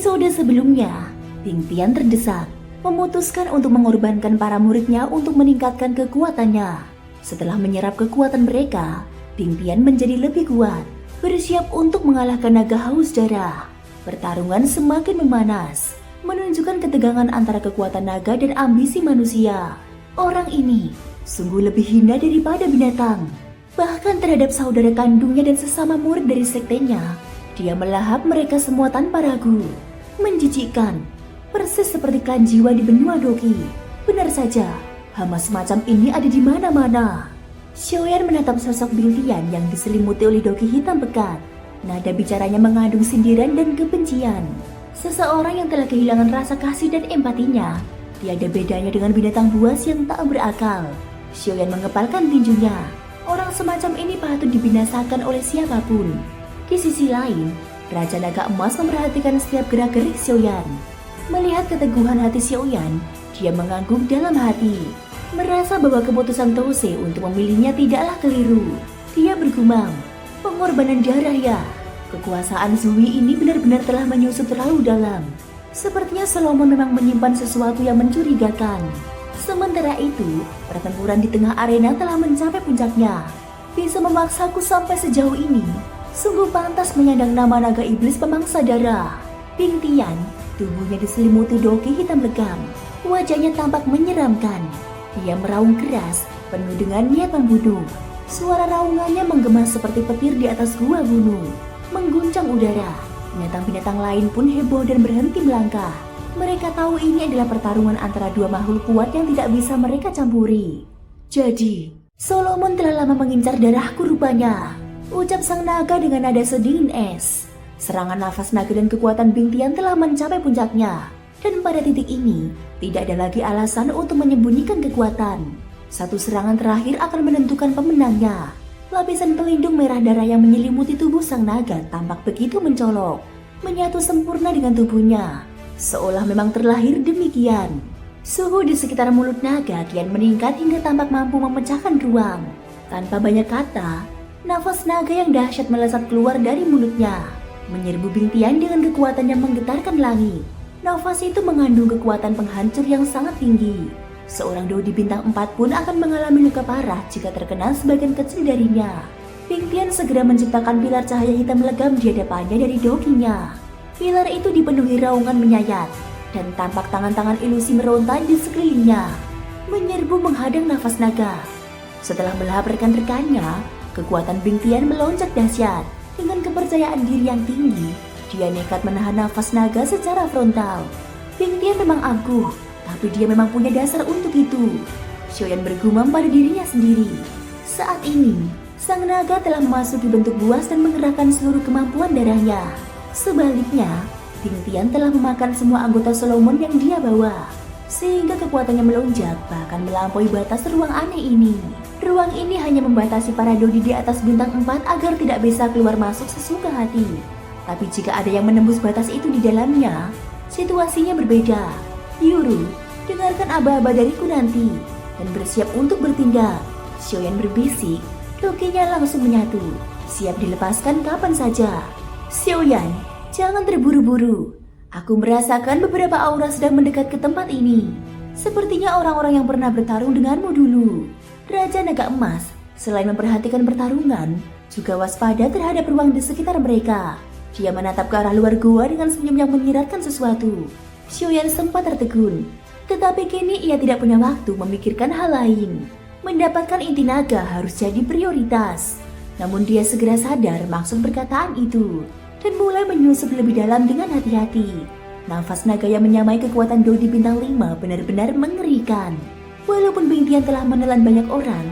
episode sebelumnya, Bing Tian terdesak, memutuskan untuk mengorbankan para muridnya untuk meningkatkan kekuatannya. Setelah menyerap kekuatan mereka, Bing Tian menjadi lebih kuat, bersiap untuk mengalahkan naga haus darah. Pertarungan semakin memanas, menunjukkan ketegangan antara kekuatan naga dan ambisi manusia. Orang ini sungguh lebih hina daripada binatang. Bahkan terhadap saudara kandungnya dan sesama murid dari sektenya, dia melahap mereka semua tanpa ragu. Menjijikkan, persis seperti klan jiwa di benua Doki. Benar saja, hama semacam ini ada di mana-mana. Xiaoyan menatap sosok Bing Tian yang diselimuti oleh doki hitam pekat. Nada bicaranya mengandung sindiran dan kebencian. Seseorang yang telah kehilangan rasa kasih dan empatinya, tiada bedanya dengan binatang buas yang tak berakal. Xiaoyan mengepalkan tinjunya. Orang semacam ini patut dibinasakan oleh siapapun. Di sisi lain, Raja Naga Emas memperhatikan setiap gerak-gerik Xiaoyan. Melihat keteguhan hati Xiaoyan, dia mengangguk dalam hati. Merasa bahwa keputusan Tose untuk memilihnya tidaklah keliru. Dia bergumam, pengorbanan darah ya. Kekuasaan Zui ini benar-benar telah menyusup terlalu dalam. Sepertinya Solomon memang menyimpan sesuatu yang mencurigakan. Sementara itu, pertempuran di tengah arena telah mencapai puncaknya. Bisa memaksaku sampai sejauh ini. Sungguh pantas menyandang nama naga iblis pemangsa darah. Bing Tian, tubuhnya diselimuti doki hitam legam. Wajahnya tampak menyeramkan. Dia meraung keras, penuh dengan niat membunuh. Suara raungannya menggema seperti petir di atas gua gunung, mengguncang udara. Binatang-binatang lain pun heboh dan berhenti melangkah. Mereka tahu ini adalah pertarungan antara dua makhluk kuat yang tidak bisa mereka campuri. Jadi, Solomon telah lama mengincar darahku rupanya, ucap sang naga dengan nada sedingin es. Serangan nafas naga dan kekuatan Bing Tian telah mencapai puncaknya. Dan pada titik ini, tidak ada lagi alasan untuk menyembunyikan kekuatan. Satu serangan terakhir akan menentukan pemenangnya. Lapisan pelindung merah darah yang menyelimuti tubuh sang naga tampak begitu mencolok, menyatu sempurna dengan tubuhnya, seolah memang terlahir demikian. Suhu di sekitar mulut naga kian meningkat hingga tampak mampu memecahkan ruang. Tanpa banyak kata, nafas naga yang dahsyat melesat keluar dari mulutnya, menyerbu Bing Tian dengan kekuatan yang menggetarkan langit. Nafas itu mengandung kekuatan penghancur yang sangat tinggi. Seorang Dodi bintang 4 pun akan mengalami luka parah jika terkena sebagian kecil darinya. Bing Tian segera menciptakan pilar cahaya hitam legam di hadapannya dari dokinya. Pilar itu dipenuhi raungan menyayat, dan tampak tangan-tangan ilusi meronta di sekelilingnya, menyerbu menghadang nafas naga. Setelah melahap rekan-rekannya, kekuatan Bing Tian melonjak dahsyat. Dengan kepercayaan diri yang tinggi, dia nekat menahan nafas naga secara frontal. Bing Tian memang angkuh, tapi dia memang punya dasar untuk itu. Xiaoyan bergumam pada dirinya sendiri. Saat ini, sang naga telah memasuki bentuk buas dan mengerahkan seluruh kemampuan darahnya. Sebaliknya, Bing Tian telah memakan semua anggota Solomon yang dia bawa, sehingga kekuatannya melonjak bahkan melampaui batas ruang aneh ini. Ruang ini hanya membatasi para Dodi di atas bintang 4 agar tidak bisa keluar masuk sesuka hati. Tapi jika ada yang menembus batas itu di dalamnya, situasinya berbeda. Yuru, dengarkan aba-aba dariku nanti, dan bersiap untuk bertindak. Xiaoyan berbisik, dokinya langsung menyatu, siap dilepaskan kapan saja. Xiaoyan, jangan terburu-buru. Aku merasakan beberapa aura sedang mendekat ke tempat ini. Sepertinya orang-orang yang pernah bertarung denganmu dulu. Raja Naga Emas, selain memperhatikan pertarungan, juga waspada terhadap ruang di sekitar mereka. Dia menatap ke arah luar gua dengan senyum yang menyiratkan sesuatu. Xiaoyan sempat tertegun, tetapi kini ia tidak punya waktu memikirkan hal lain. Mendapatkan inti naga harus jadi prioritas. Namun dia segera sadar maksud perkataan itu, dan mulai menyusup lebih dalam dengan hati-hati. Nafas naga yang menyamai kekuatan Dodi bintang 5 benar-benar mengerikan. Walaupun Bing Tian telah menelan banyak orang,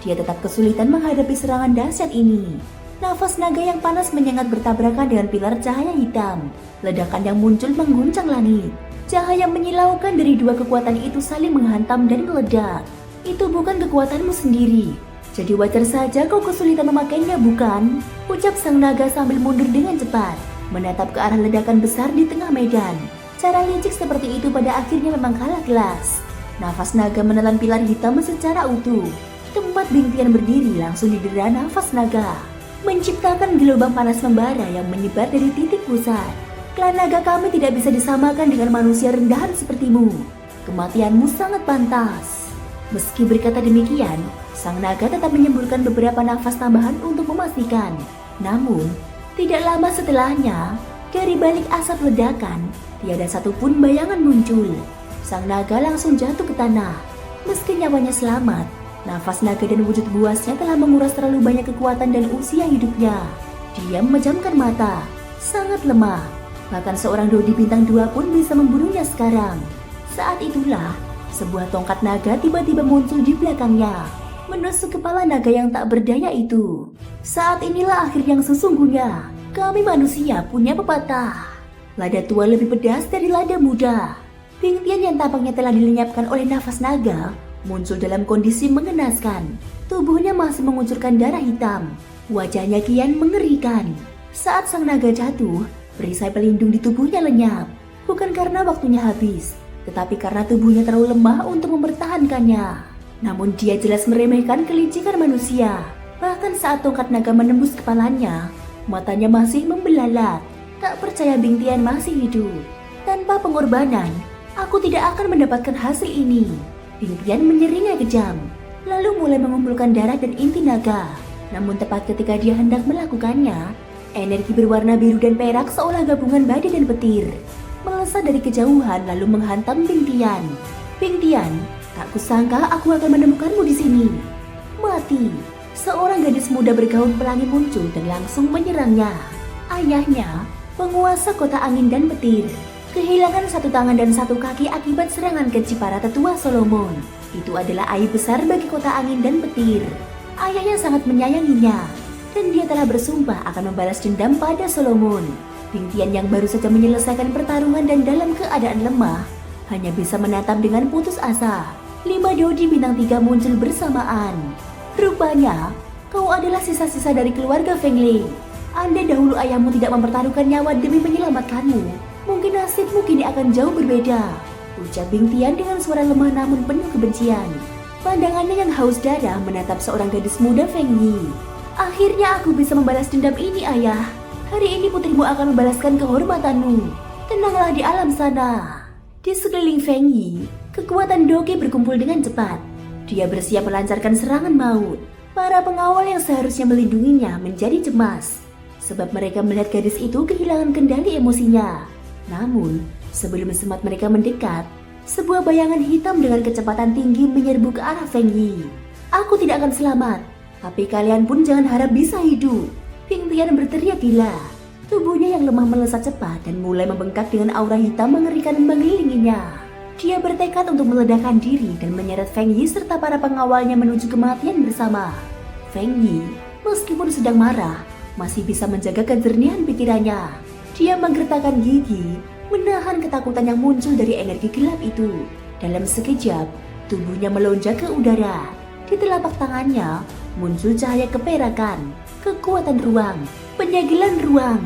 dia tetap kesulitan menghadapi serangan dahsyat ini. Nafas naga yang panas menyengat bertabrakan dengan pilar cahaya hitam. Ledakan yang muncul mengguncang langit. Cahaya menyilaukan dari dua kekuatan itu saling menghantam dan meledak. Itu bukan kekuatanmu sendiri, jadi wajar saja kau kesulitan memakainya, bukan? Ucap sang naga sambil mundur dengan cepat, menatap ke arah ledakan besar di tengah medan. Cara licik seperti itu pada akhirnya memang kalah kelas. Nafas naga menelan pilar hitam secara utuh. Tempat Bing Tian berdiri langsung didera nafas naga, menciptakan gelombang panas membara yang menyebar dari titik pusat. Klan naga kami tidak bisa disamakan dengan manusia rendahan sepertimu. Kematianmu sangat pantas. Meski berkata demikian, sang naga tetap menyembulkan beberapa nafas tambahan untuk memastikan. Namun, tidak lama setelahnya, dari balik asap ledakan, tiada satupun bayangan muncul. Sang naga langsung jatuh ke tanah. Meski nyawanya selamat, nafas naga dan wujud buasnya telah menguras terlalu banyak kekuatan dan usia hidupnya. Dia memejamkan mata, sangat lemah. Bahkan seorang Dodi bintang 2 pun bisa membunuhnya sekarang. Saat itulah, sebuah tongkat naga tiba-tiba muncul di belakangnya, menusuk kepala naga yang tak berdaya itu. Saat inilah akhir yang sesungguhnya. Kami manusia punya pepatah, lada tua lebih pedas dari lada muda. Bing Tian yang tampaknya telah dilenyapkan oleh nafas naga muncul dalam kondisi mengenaskan. Tubuhnya masih mengucurkan darah hitam. Wajahnya kian mengerikan. Saat sang naga jatuh, perisai pelindung di tubuhnya lenyap. Bukan karena waktunya habis, tetapi karena tubuhnya terlalu lemah untuk mempertahankannya. Namun dia jelas meremehkan kelicikan manusia. Bahkan saat tongkat naga menembus kepalanya, matanya masih membelalak. Tak percaya Bing Tian masih hidup. Tanpa pengorbanan, aku tidak akan mendapatkan hasil ini. Bing Tian menyeringai kejam, lalu mulai mengumpulkan darah dan inti naga. Namun tepat ketika dia hendak melakukannya, energi berwarna biru dan perak seolah gabungan badai dan petir melesat dari kejauhan lalu menghantam Bing Tian. Bing Tian, tak kusangka aku akan menemukanmu di sini. Mati. Seorang gadis muda bergaun pelangi muncul dan langsung menyerangnya. Ayahnya, penguasa kota angin dan petir, kehilangan satu tangan dan satu kaki akibat serangan keji para tetua Solomon. Itu adalah aib besar bagi kota angin dan petir. Ayahnya sangat menyayanginya, dan dia telah bersumpah akan membalas dendam pada Solomon. Bing Tian yang baru saja menyelesaikan pertarungan dan dalam keadaan lemah, hanya bisa menatap dengan putus asa. 5 Dodi bintang 3 muncul bersamaan. Rupanya, kau adalah sisa-sisa dari keluarga Feng Lei. Andai dahulu ayahmu tidak mempertaruhkan nyawa demi menyelamatkanmu, mungkin nasibmu kini akan jauh berbeda, ucap Bing Tian dengan suara lemah namun penuh kebencian. Pandangannya yang haus darah menatap seorang gadis muda Feng Yi. Akhirnya aku bisa membalas dendam ini, ayah. Hari ini putrimu akan membalaskan kehormatanmu. Tenanglah di alam sana. Di sekeliling Feng Yi, kekuatan Doge berkumpul dengan cepat. Dia bersiap melancarkan serangan maut. Para pengawal yang seharusnya melindunginya menjadi cemas, sebab mereka melihat gadis itu kehilangan kendali emosinya. Namun, sebelum semat mereka mendekat, sebuah bayangan hitam dengan kecepatan tinggi menyerbu ke arah Feng Yi. Aku tidak akan selamat, tapi kalian pun jangan harap bisa hidup. Bing Tian berteriak gila. Tubuhnya yang lemah melesat cepat dan mulai membengkak dengan aura hitam mengerikan mengelilinginya. Dia bertekad untuk meledakkan diri dan menyeret Feng Yi serta para pengawalnya menuju kematian bersama. Feng Yi, meskipun sedang marah, masih bisa menjaga kejernihan pikirannya. Dia menggertakkan gigi, menahan ketakutan yang muncul dari energi gelap itu. Dalam sekejap, tubuhnya melonjak ke udara. Di telapak tangannya muncul cahaya keperakan, kekuatan ruang, penyegelan ruang.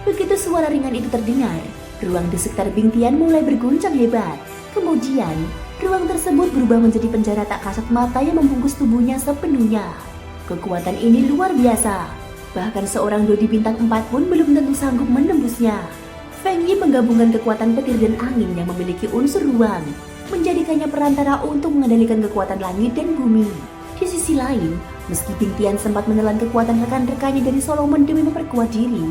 Begitu suara ringan itu terdengar, ruang di sekitar Bing Tian mulai berguncang hebat. Kemudian, ruang tersebut berubah menjadi penjara tak kasat mata yang membungkus tubuhnya sepenuhnya. Kekuatan ini luar biasa. Bahkan seorang Dodi bintang 4 pun belum tentu sanggup menembusnya. Feng Yi menggabungkan kekuatan petir dan angin yang memiliki unsur ruang, menjadikannya perantara untuk mengendalikan kekuatan langit dan bumi. Di sisi lain, meski Bing Tian sempat menelan kekuatan rekan-rekannya dari Solomon demi memperkuat diri,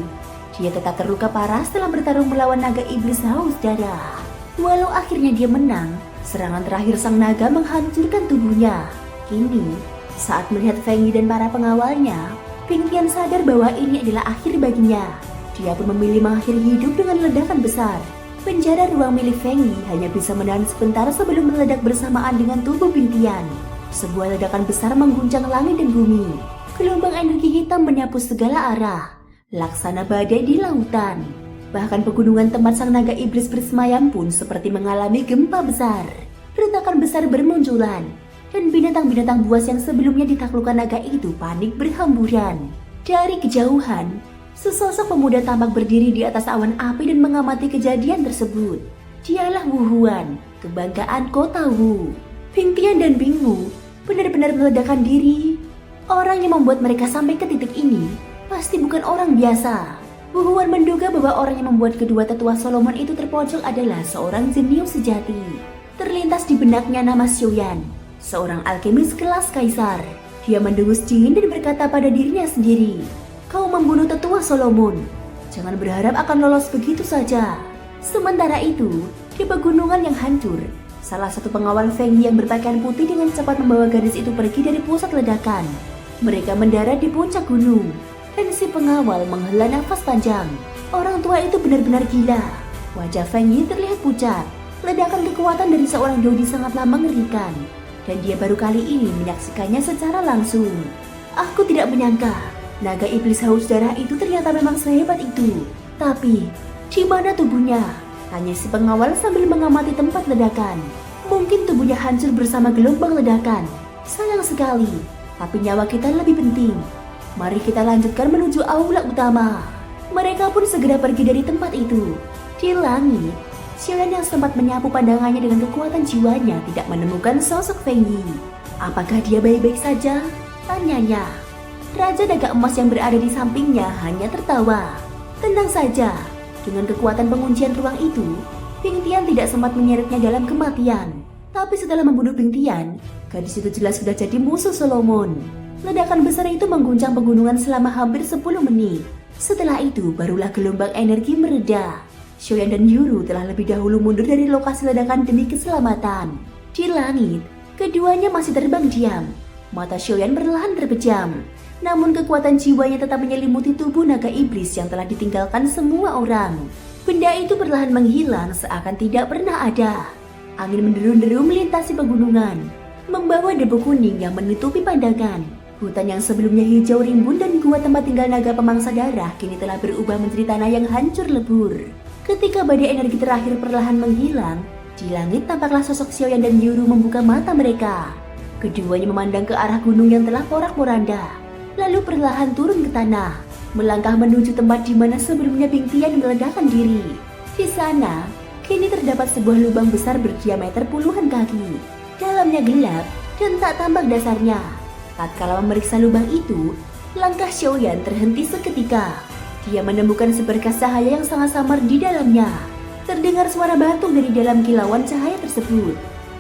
dia tetap terluka parah setelah bertarung melawan naga iblis haus darah. Walau akhirnya dia menang, serangan terakhir sang naga menghancurkan tubuhnya. Kini, saat melihat Feng Yi dan para pengawalnya, Bing Tian sadar bahwa ini adalah akhir baginya. Dia pun memilih mengakhiri hidup dengan ledakan besar. Penjara ruang milik Feng Yi hanya bisa menahan sebentar sebelum meledak bersamaan dengan tubuh Bing Tian. Sebuah ledakan besar mengguncang langit dan bumi. Gelombang energi hitam menyapu segala arah, laksana badai di lautan. Bahkan pegunungan tempat sang naga iblis bersemayam pun seperti mengalami gempa besar. Retakan besar bermunculan, dan binatang-binatang buas yang sebelumnya ditaklukkan naga itu panik berhamburan. Dari kejauhan, sesosok pemuda tampak berdiri di atas awan api dan mengamati kejadian tersebut. Dialah Wu Huan, kebanggaan kota Wu. Bing Tian dan Bing Wu benar-benar meledakkan diri. Orang yang membuat mereka sampai ke titik ini pasti bukan orang biasa. Bu Huan menduga bahwa orang yang membuat kedua tetua Solomon itu terpojok adalah seorang jenius sejati. Terlintas di benaknya nama Xiaoyan, seorang alkemis kelas kaisar. Dia mendengus dingin dan berkata pada dirinya sendiri, "Kau membunuh tetua Solomon. Jangan berharap akan lolos begitu saja." Sementara itu, di pegunungan yang hancur, salah satu pengawal Feng Yi yang berpakaian putih dengan cepat membawa gadis itu pergi dari pusat ledakan. Mereka mendarat di puncak gunung, dan si pengawal menghela nafas panjang. Orang tua itu benar-benar gila. Wajah Feng Yi terlihat pucat. Ledakan kekuatan dari seorang Dodi sangatlah mengerikan, dan dia baru kali ini menyaksikannya secara langsung. Aku tidak menyangka naga iblis haus darah itu ternyata memang sehebat itu. Tapi, di mana tubuhnya? Tanya si pengawal sambil mengamati tempat ledakan. Mungkin tubuhnya hancur bersama gelombang ledakan. Sayang sekali, tapi nyawa kita lebih penting. Mari kita lanjutkan menuju aula utama. Mereka pun segera pergi dari tempat itu. Di langit, Xiaoyan yang sempat menyapu pandangannya dengan kekuatan jiwanya tidak menemukan sosok Feng Yi. Apakah dia baik-baik saja? Tanyanya. Raja Naga Emas yang berada di sampingnya hanya tertawa. Tenang saja, dengan kekuatan penguncian ruang itu, Bing Tian tidak sempat menyeretnya dalam kematian. Tapi setelah membunuh Bing Tian, gadis itu jelas sudah jadi musuh Solomon. Ledakan besar itu mengguncang pegunungan selama hampir 10 menit. Setelah itu, barulah gelombang energi mereda. Xiaoyan dan Yuru telah lebih dahulu mundur dari lokasi ledakan demi keselamatan. Di langit, keduanya masih terbang diam. Mata Xiaoyan perlahan terpejam. Namun kekuatan jiwanya tetap menyelimuti tubuh naga iblis yang telah ditinggalkan semua orang. Benda itu perlahan menghilang seakan tidak pernah ada. Angin menderu-deru melintasi pegunungan, membawa debu kuning yang menutupi pandangan. Hutan yang sebelumnya hijau rimbun dan gua tempat tinggal naga pemangsa darah kini telah berubah menjadi tanah yang hancur lebur. Ketika badai energi terakhir perlahan menghilang, di langit tampaklah sosok Xiaoyan dan Yuru membuka mata mereka. Keduanya memandang ke arah gunung yang telah porak-poranda, lalu perlahan turun ke tanah, melangkah menuju tempat di mana sebelumnya Bing Tian meledakkan diri. Di sana, kini terdapat sebuah lubang besar berdiameter puluhan kaki. Dalamnya gelap dan tak tampak dasarnya. Tatkala memeriksa lubang itu, langkah Xiaoyan terhenti seketika. Dia menemukan seberkas cahaya yang sangat samar di dalamnya. Terdengar suara batuk dari dalam kilauan cahaya tersebut.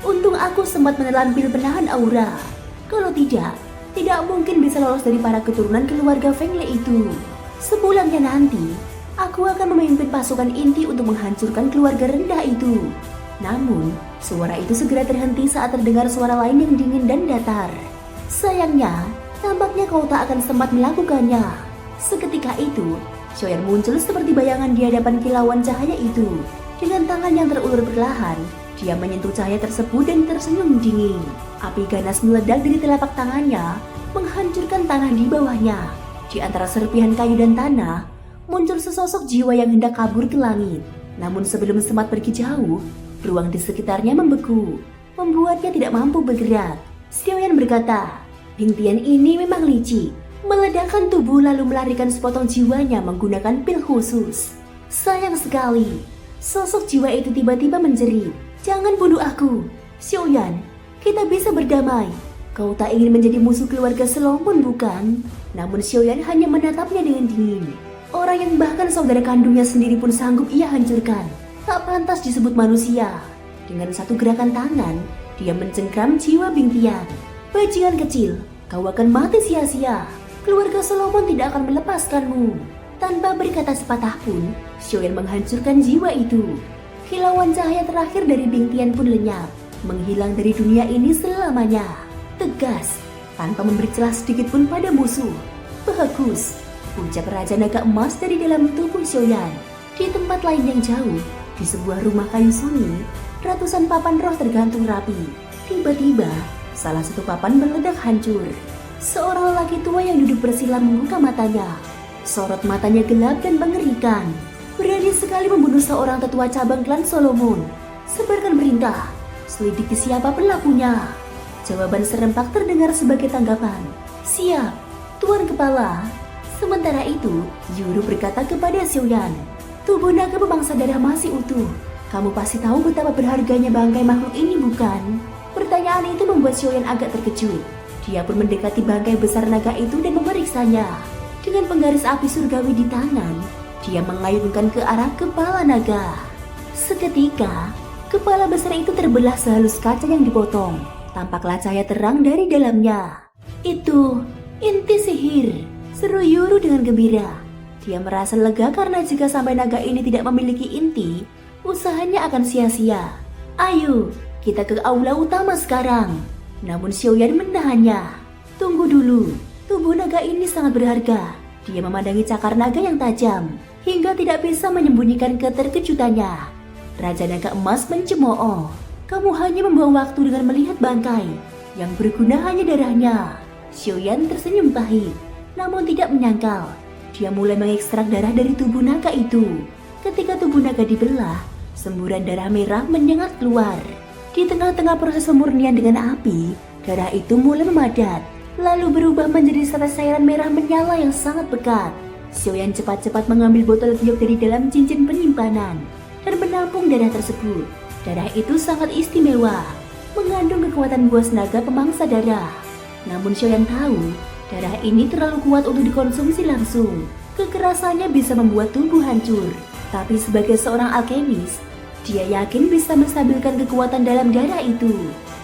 Untung aku sempat menelan pil penahan aura. Kalau tidak mungkin bisa lolos dari para keturunan keluarga Feng Lei itu. Sepulangnya nanti, aku akan memimpin pasukan inti untuk menghancurkan keluarga rendah itu. Namun, suara itu segera terhenti saat terdengar suara lain yang dingin dan datar. Sayangnya, tampaknya kau tak akan sempat melakukannya. Seketika itu, Xiaoyan muncul seperti bayangan di hadapan kilauan cahaya itu. Dengan tangan yang terulur perlahan, dia menyentuh cahaya tersebut dan tersenyum dingin. Api ganas meledak dari telapak tangannya, menghancurkan tanah di bawahnya. Di antara serpihan kayu dan tanah, muncul sesosok jiwa yang hendak kabur ke langit. Namun sebelum sempat pergi jauh, ruang di sekitarnya membeku, membuatnya tidak mampu bergerak. Xiaoyan berkata, Bing Tian ini memang licik. Meledakkan tubuh lalu melarikan sepotong jiwanya menggunakan pil khusus. Sayang sekali, sosok jiwa itu tiba-tiba menjerit, "Jangan bunuh aku, Xiaoyan, kita bisa berdamai. Kau tak ingin menjadi musuh keluarga Solomon bukan?" Namun Xiaoyan hanya menatapnya dengan dingin. Orang yang bahkan saudara kandungnya sendiri pun sanggup ia hancurkan. Tak pantas disebut manusia. Dengan satu gerakan tangan, dia mencengkram jiwa Bing Tian. "Bajingan kecil, kau akan mati sia-sia. Keluarga Solomon tidak akan melepaskanmu." Tanpa berkata sepatah pun, Xiaoyan menghancurkan jiwa itu. Kilauan cahaya terakhir dari Bing Tian pun lenyap, menghilang dari dunia ini selamanya. Tegas, tanpa memberi celah sedikit pun pada musuh. "Bagus," ucap Raja Naga Emas dari dalam tubuh Xiaoyan. Di tempat lain yang jauh, di sebuah rumah kayu sunyi, ratusan papan roh tergantung rapi. Tiba-tiba, salah satu papan meledak hancur. Seorang lelaki tua yang duduk bersila membuka matanya. Sorot matanya gelap dan mengerikan. Berani sekali membunuh seorang tetua cabang klan Solomon. "Sebarkan perintah, selidiki siapa pelakunya." Jawaban serempak terdengar sebagai tanggapan. "Siap, Tuan Kepala." Sementara itu, Yuru berkata kepada Xiaoyan, "Tubuh naga pemangsa darah masih utuh. Kamu pasti tahu betapa berharganya bangkai makhluk ini bukan?" Pertanyaan itu membuat Xiaoyan agak terkejut. Dia pun mendekati bangkai besar naga itu dan memeriksanya. Dengan penggaris api surgawi di tangan, Dia mengayunkan ke arah kepala naga. Seketika, kepala besar itu terbelah sehalus kaca yang dipotong. Tampaklah cahaya terang dari dalamnya. Itu inti sihir, seru Yuru dengan gembira. Dia merasa lega karena jika sampai naga ini tidak memiliki inti, usahanya akan sia-sia. Ayo, kita ke aula utama sekarang. Namun Xiaoyan menahannya. Tunggu dulu, tubuh naga ini sangat berharga. Dia memandangi cakar naga yang tajam, hingga tidak bisa menyembunyikan keterkejutannya. Raja Naga Emas mencemooh. Kamu hanya membuang waktu dengan melihat bangkai. Yang berguna hanya darahnya. Xiaoyan tersenyum pahit, namun tidak menyangkal. Dia mulai mengekstrak darah dari tubuh naga itu. Ketika tubuh naga dibelah, semburan darah merah menyengat keluar. Di tengah-tengah proses pemurnian dengan api, darah itu mulai memadat, lalu berubah menjadi setetes cairan merah menyala yang sangat pekat. Xiaoyan cepat-cepat mengambil botol giok dari dalam cincin penyimpanan dan menampung darah tersebut. Darah itu sangat istimewa, mengandung kekuatan buas naga pemangsa darah. Namun Xiaoyan tahu, darah ini terlalu kuat untuk dikonsumsi langsung. Kekerasannya bisa membuat tubuh hancur. Tapi sebagai seorang alkemis, dia yakin bisa menstabilkan kekuatan dalam darah itu.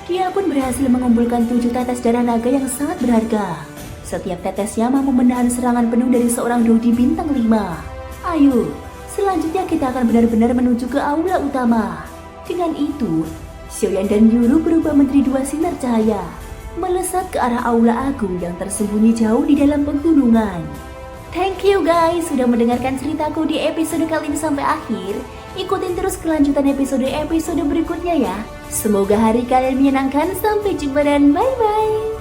Dia pun berhasil mengumpulkan 7 tetes darah naga yang sangat berharga. Setiap tetesnya mampu menahan serangan penuh dari seorang Dodi bintang 5. Ayo, selanjutnya kita akan benar-benar menuju ke aula utama. Dengan itu, Xiaoyan dan Yuru berubah menjadi 2 sinar cahaya, melesat ke arah aula agung yang tersembunyi jauh di dalam pegunungan. Thank you guys sudah mendengarkan ceritaku di episode kali ini sampai akhir. Ikutin terus kelanjutan episode berikutnya ya. Semoga hari kalian menyenangkan. Sampai jumpa dan bye-bye.